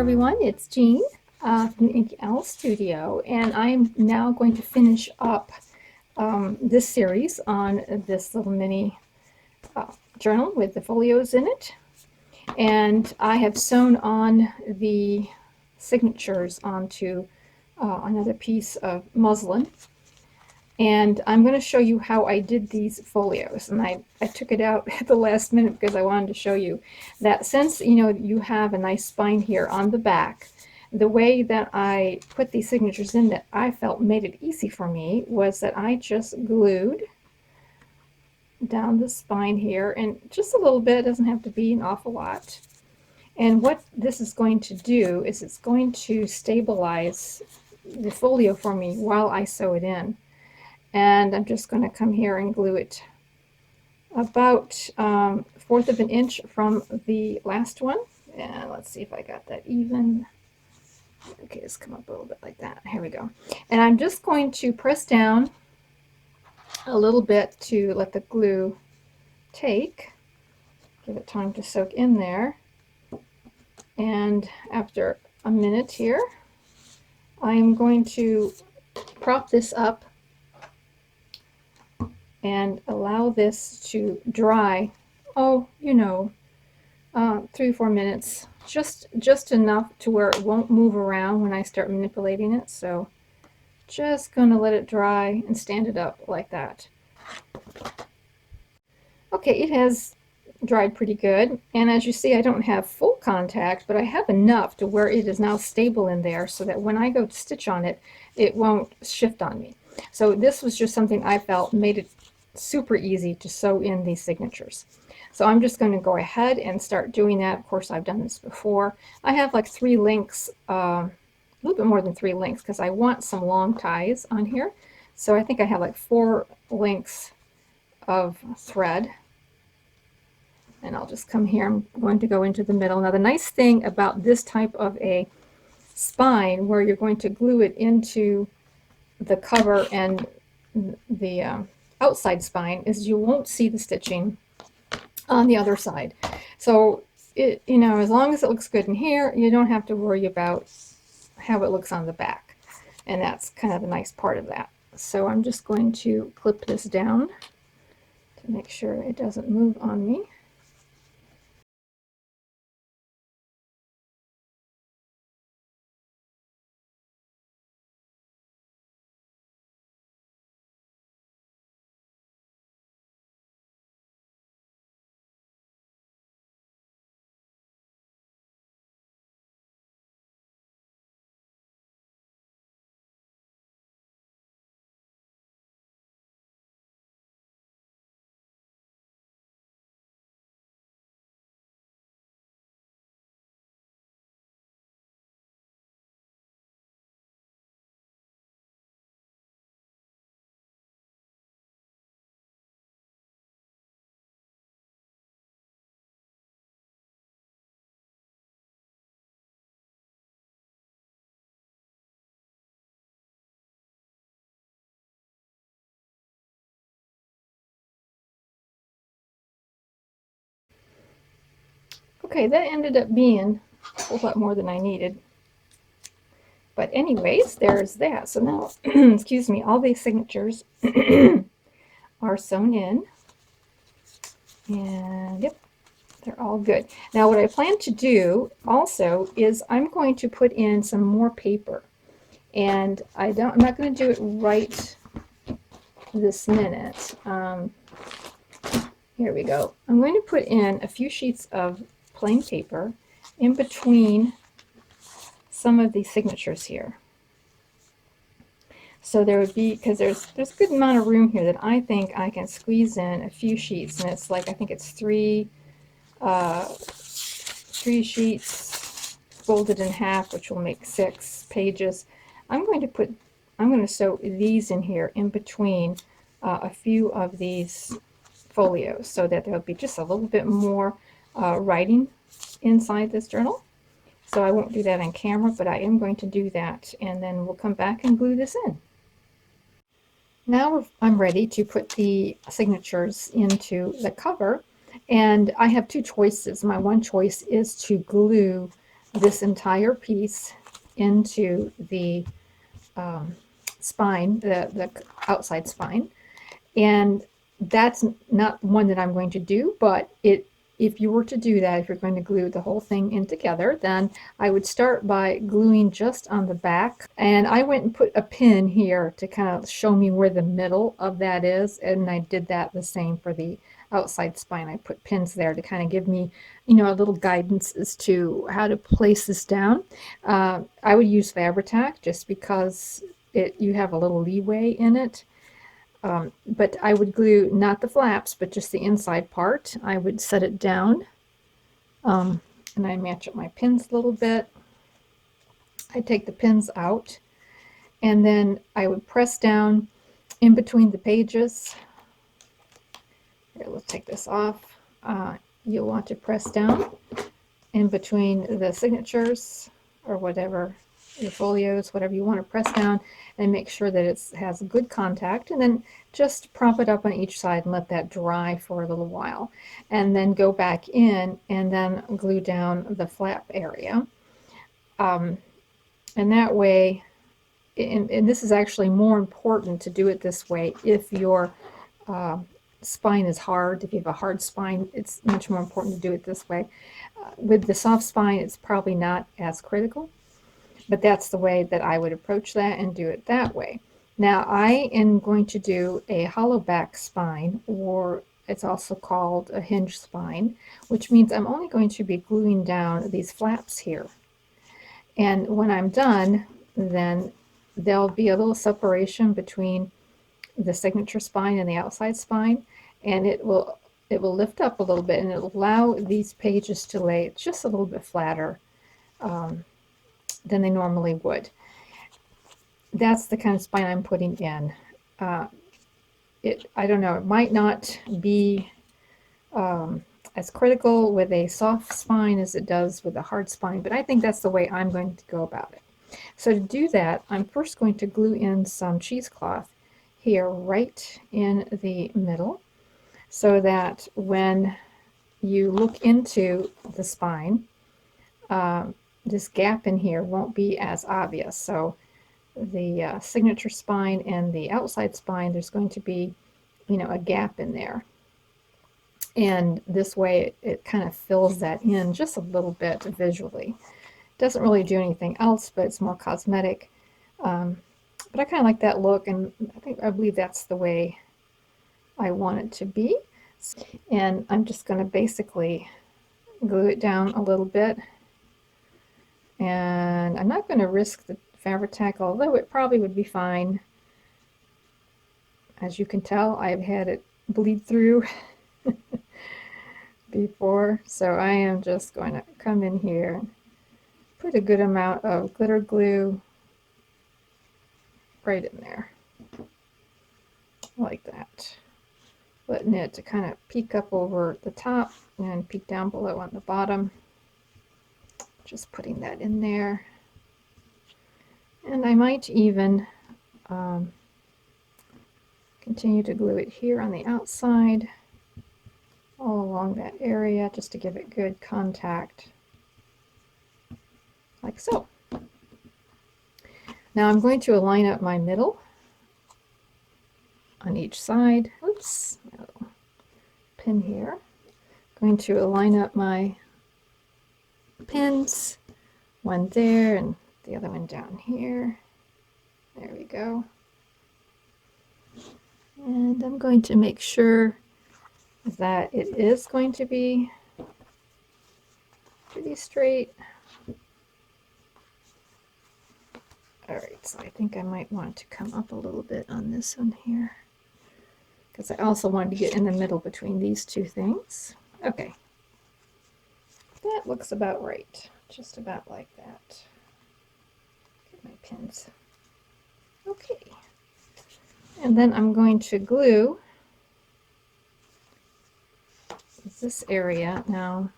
everyone, it's Jean from inkyowlstudio, and I'm now going to finish up this series on this little mini journal with the folios in it. And I have sewn on the signatures onto another piece of muslin. And I'm going to show you how I did these folios. And I took it out at the last minute because I wanted to show you that since you have a nice spine here on the back, the way that I put these signatures in that I felt made it easy for me was that I just glued down the spine here, and just a little bit, doesn't have to be an awful lot. And what this is going to do is it's going to stabilize the folio for me while I sew it in. And I'm just going to come here and glue it about 1/4 of an inch from the last one. And let's see if I got that even. Okay, just come up a little bit like that. Here we go. And I'm just going to press down a little bit to let the glue take. Give it time to soak in there. And after a minute here, I'm going to prop this up and allow this to dry. 3 or 4 minutes, just enough to where it won't move around when I start manipulating it. So just gonna let it dry and stand it up like that. Okay, it has dried pretty good, and as you see, I don't have full contact, but I have enough to where it is now stable in there so that when I go to stitch on it, it won't shift on me. So this was just something I felt made it super easy to sew in these signatures. So I'm just going to go ahead and start doing that. Of course, I've done this before. I have like 3 links, a little bit more than 3 links, because I want some long ties on here. So I think I have like 4 links of thread. And I'll just come here. I'm going to go into the middle. Now the nice thing about this type of a spine where you're going to glue it into the cover and the outside spine is you won't see the stitching on the other side. So it, as long as it looks good in here, you don't have to worry about how it looks on the back. And that's kind of the nice part of that. So I'm just going to clip this down to make sure it doesn't move on me. Okay, that ended up being a whole lot more than I needed. But anyways, there's that. So now, excuse me, all these signatures are sewn in. And yep, they're all good. Now what I plan to do also is I'm going to put in some more paper. And I'm not going to do it right this minute. Here we go. I'm going to put in a few sheets of plain paper in between some of these signatures here. So there would be, because there's a good amount of room here that I think I can squeeze in a few sheets, and it's like, I think it's 3 sheets folded in half, which will make 6 pages. I'm going to sew these in here in between a few of these folios so that there'll be just a little bit more writing inside this journal. So I won't do that on camera, but I am going to do that, and then we'll come back and glue this in. Now I'm ready to put the signatures into the cover, and I have 2 choices. My one choice is to glue this entire piece into the spine, the outside spine. And that's not one that I'm going to do, but if you were to do that, if you're going to glue the whole thing in together, then I would start by gluing just on the back. And I went and put a pin here to kind of show me where the middle of that is. And I did that the same for the outside spine. I put pins there to kind of give me, a little guidance as to how to place this down. I would use Fabri-Tac just because you have a little leeway in it. But I would glue not the flaps, but just the inside part. I would set it down, and I match up my pins a little bit. I take the pins out, and then I would press down in between the pages. Here, let's take this off. You'll want to press down in between the signatures or whatever, your folios, whatever you want to press down, and make sure that it has good contact, and then just prop it up on each side and let that dry for a little while, and then go back in and then glue down the flap area. And that way, and this is actually more important to do it this way if your spine is hard. If you have a hard spine, it's much more important to do it this way. With the soft spine, it's probably not as critical, but that's the way that I would approach that and do it that way. Now I am going to do a hollow back spine, or it's also called a hinge spine, which means I'm only going to be gluing down these flaps here. And when I'm done, then there'll be a little separation between the signature spine and the outside spine, and it will lift up a little bit, and it'll allow these pages to lay just a little bit flatter than they normally would. That's the kind of spine I'm putting in. I don't know, it might not be as critical with a soft spine as it does with a hard spine, but I think that's the way I'm going to go about it. So to do that, I'm first going to glue in some cheesecloth here right in the middle, so that when you look into the spine, this gap in here won't be as obvious. So the signature spine and the outside spine, there's going to be, a gap in there. And this way it kind of fills that in just a little bit visually. Doesn't really do anything else, but it's more cosmetic. But I kind of like that look, and I believe that's the way I want it to be. And I'm just going to basically glue it down a little bit. And I'm not going to risk the Fabri-Tac, although it probably would be fine. As you can tell, I've had it bleed through before, so I am just going to come in here and put a good amount of glitter glue right in there, like that, letting it to kind of peek up over the top and peek down below on the bottom. Just putting that in there, and I might even continue to glue it here on the outside, all along that area, just to give it good contact, like so. Now I'm going to line up my middle on each side. Oops, pin here. I'm going to line up my pins, one there and the other one down here. There we go. And I'm going to make sure that it is going to be pretty straight. All right, so I think I might want to come up a little bit on this one here, because I also wanted to get in the middle between these two things. Okay, that looks about right, just about like that. Get my pins. Okay, and then I'm going to glue this area now.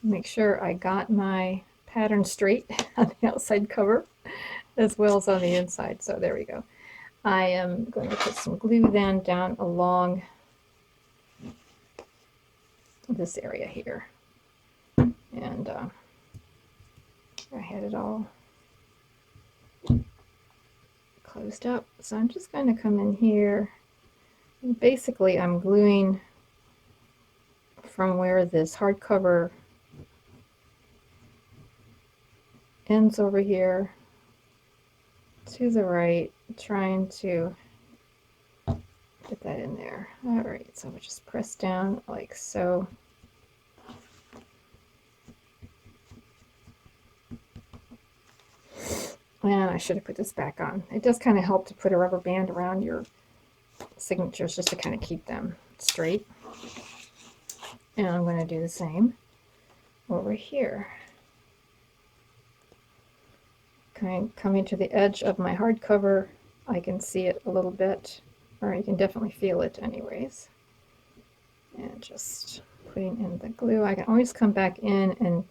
Make sure I got my pattern straight on the outside cover as well as on the inside. So there we go. I am going to put some glue then down along this area here. And I had it all closed up. So I'm just going to come in here. And basically, I'm gluing from where this hardcover ends over here to the right, trying to get that in there. All right, so we'll just press down like so. And I should have put this back on. It does kind of help to put a rubber band around your signatures just to kind of keep them straight. And I'm going to do the same over here. Coming to the edge of my hardcover, I can see it a little bit, or you can definitely feel it anyways. And just putting in the glue. I can always come back in and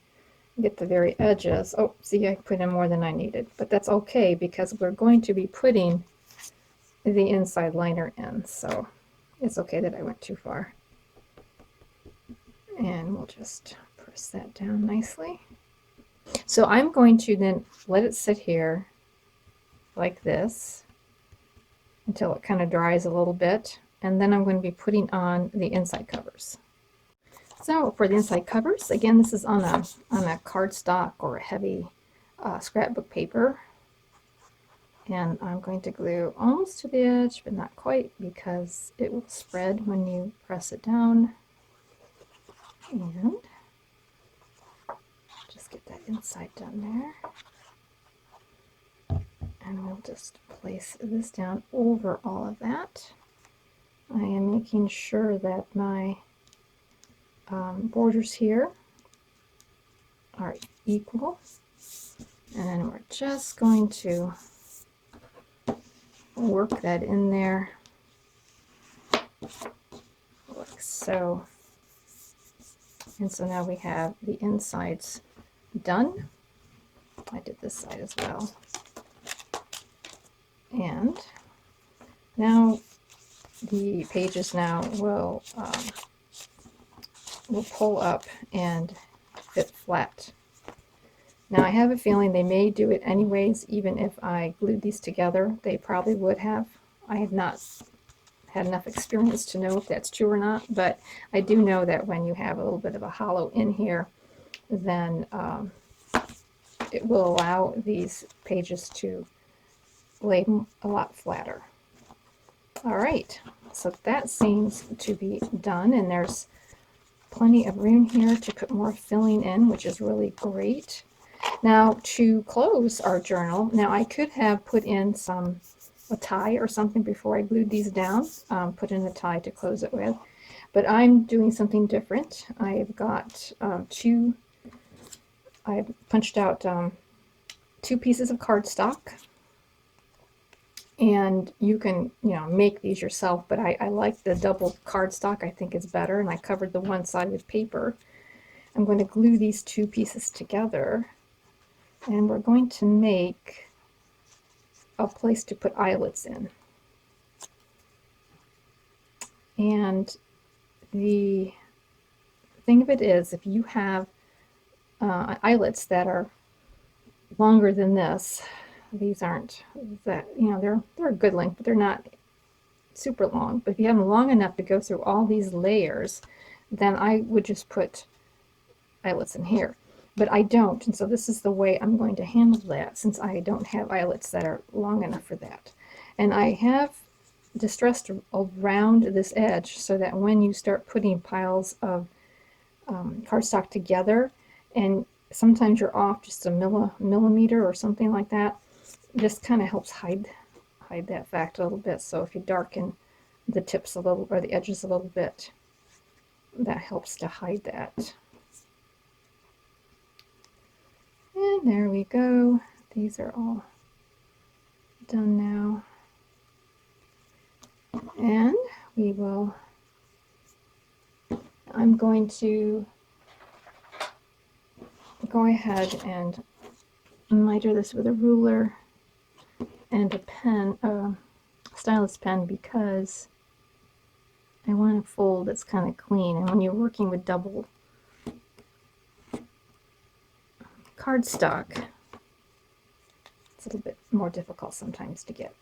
get the very edges. Oh, see, I put in more than I needed, but that's okay because we're going to be putting the inside liner in, so it's okay that I went too far. And we'll just press that down nicely. So I'm going to then let it sit here like this until it kind of dries a little bit, and then I'm going to be putting on the inside covers. So for the inside covers, again, this is on a cardstock or a heavy scrapbook paper. And I'm going to glue almost to the edge, but not quite, because it will spread when you press it down. And just get that inside done there. And we'll just place this down over all of that. I am making sure that my borders here are equal, and then we're just going to work that in there like so. And so now we have the insides done. I did this side as well. And now the pages now will pull up and fit flat. Now I have a feeling they may do it anyways, even if I glued these together. They probably would have. I have not had enough experience to know if that's true or not, but I do know that when you have a little bit of a hollow in here, then it will allow these pages to lay a lot flatter. All right, so that seems to be done, and there's plenty of room here to put more filling in, which is really great. Now to close our journal, now I could have put in a tie or something before I glued these down, put in a tie to close it with, but I'm doing something different. I've got I've punched out 2 pieces of cardstock, and you can make these yourself, but I like the double cardstock. I think it's better, and I covered the one side with paper. I'm going to glue these 2 pieces together, and we're going to make a place to put eyelets in. And the thing of it is, if you have eyelets that are longer than this, these aren't that, they're a good length, but they're not super long. But if you have them long enough to go through all these layers, then I would just put eyelets in here. But I don't, and so this is the way I'm going to handle that, since I don't have eyelets that are long enough for that. And I have distressed around this edge so that when you start putting piles of cardstock together, and sometimes you're off just a millimeter or something like that, this kind of helps hide that fact a little bit. So if you darken the tips a little, or the edges a little bit, that helps to hide that. And there we go. These are all done now. And I'm going to go ahead and miter this with a ruler and a pen, stylus pen, because I want a fold that's kind of clean. And when you're working with double cardstock. It's a little bit more difficult sometimes to get.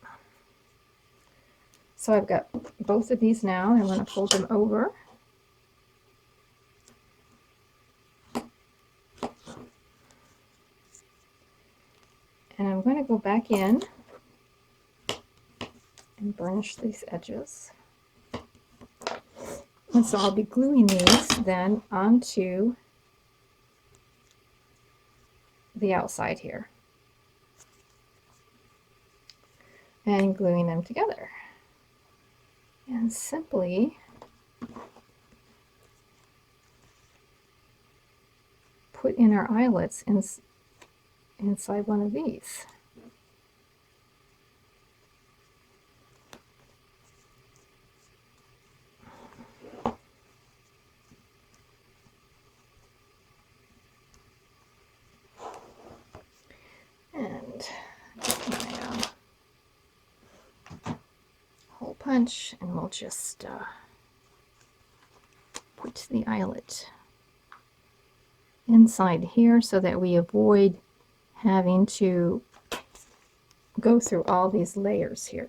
So I've got both of these now, and I'm going to fold them over. And I'm going to go back in and burnish these edges. And so I'll be gluing these then onto the outside here and gluing them together. And simply put in our eyelets inside one of these. And get my hole punch, and we'll just put the eyelet inside here so that we avoid having to go through all these layers here.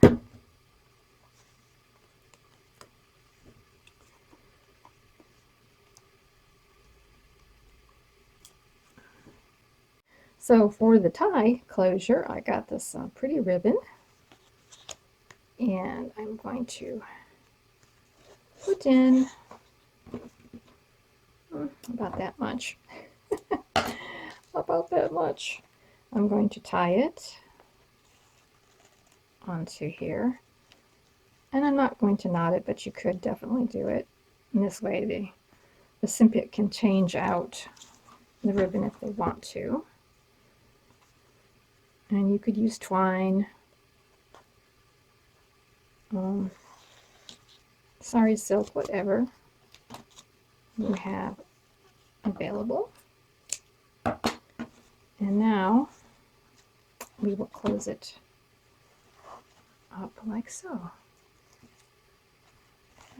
So for the tie closure, I got this pretty ribbon, and I'm going to put in about that much. About that much. I'm going to tie it onto here, and I'm not going to knot it, but you could definitely do it. And this way the recipient can change out the ribbon if they want to. And you could use twine, sari silk, whatever you have available. And now we will close it up like so.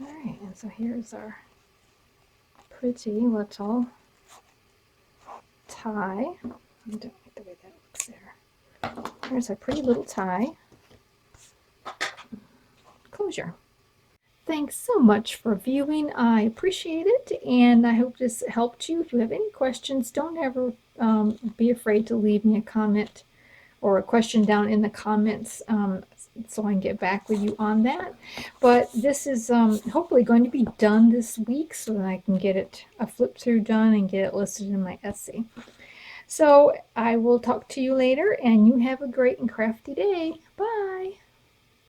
All right, and so here's our pretty little tie. I don't like the way that looks there. Here's our pretty little tie closure. Thanks so much for viewing. I appreciate it, and I hope this helped you. If you have any questions, don't ever be afraid to leave me a comment or a question down in the comments so I can get back with you on that. But this is hopefully going to be done this week so that I can get it a flip through done and get it listed in my essay. So I will talk to you later, and you have a great and crafty day. Bye.